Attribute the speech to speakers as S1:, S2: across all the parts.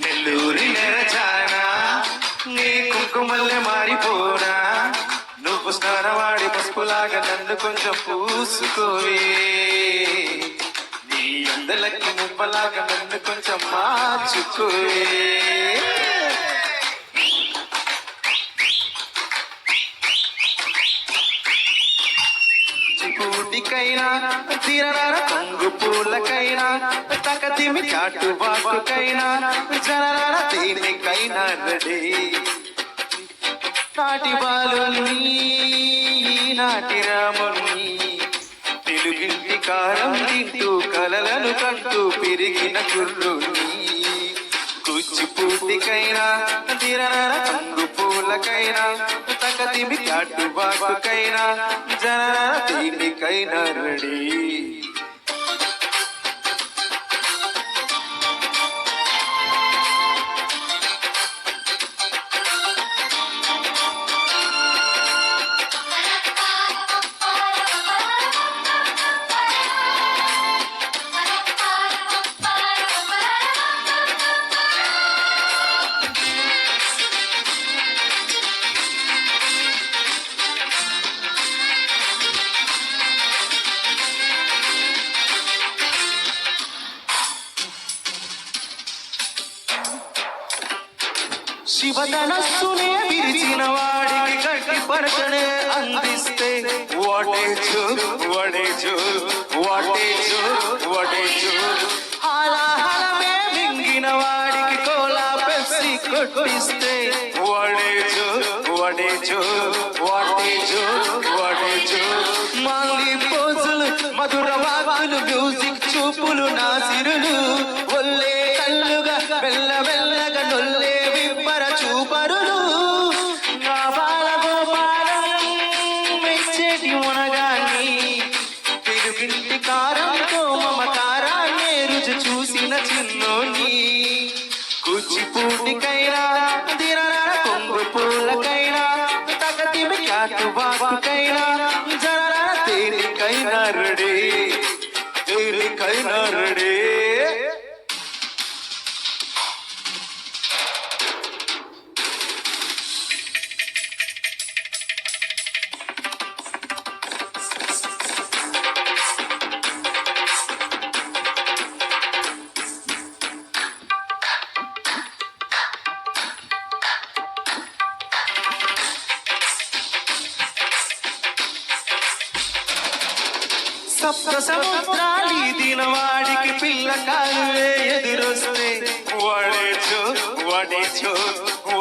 S1: నెల్లూరి నెరచానా నీ కుంకుమల్లె మారిపోనా నువ్వు స్నానవాడి పసుపులాగా నన్ను కొంచెం పూసుకోవే నీ అందలకి ముప్పలాగా నన్ను కొంచెం మార్చుకోవే పూటికైనా తీరనర పొంగు పూలకైనా తకతిమి చాటు బాకుకైనా జనరన దేనికైనా రెడీ నాటి బాలుని నాటి రాముని తెలుగింటి కారం తింటూ కలలను కంటూ పెరిగిన కుర్రుని కూచిపూటికైనా తీరనర పొంగు పూలకైనా తకతిమి చాటు బాకుకైనా జనరన దేనికైనా రెడీ శివధనస్సునే విరిచిన వాడికి గట్టి పరచనే అందిస్తే వాటేచు వడేచు వాటేచు వడేచు హాలాహలమే మింగిన వాడికి కోలా పెసి కొట్టిస్తే వడేచు వడేచు వాటేచు వడేచు మాలి పోజులు మధుర వాకులు మ్యూజిక్ చూపులు నా సిరులు ఒల్లే కళ్ళుగా మెల్ల మెల్లగా నొల్లే చూపరులు నా బాల గోపాలం మెచ్చేటి మునగాన్ని తిరుగింటి కారంతో మమకారాన్ని రుచి చూసిన చిన్నోని కూచిపూటికైనా దిరనర కొంగు పూలకైనా తగతిమి చాటు వాకుకైనా జనరన తేలికైనా రెడీ తేలికైనా రెడీ సప్త సముద్రాలి దినవాడికి పిల్ల కాలువే ఎదురొస్తే వడేచు వడేచు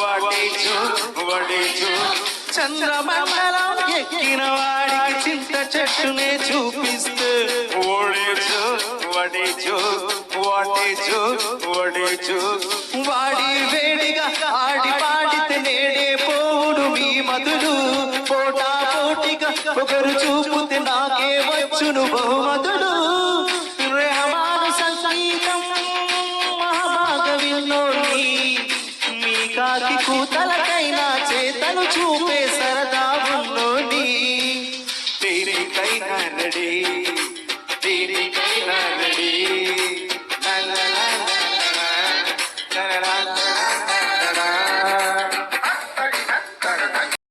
S1: వడేచు వడేచు చంద్రమండలం ఎక్కిన వాడికి చింత చెట్టునే చూపిస్తే వడేచు వడేచు వడేచు వడేచు వాడి వేడిగా ఆడి పాడితే నేడే పోవుడు మీ మధులు పోటా పోటీగా ఒకరు చూపుతే నాకే వచ్చును బహుమతుడు రెహమాను సంగీతం మహాభాగ విన్నోని మీ కాకి కూతలకైనా చేతను చూపే సరదా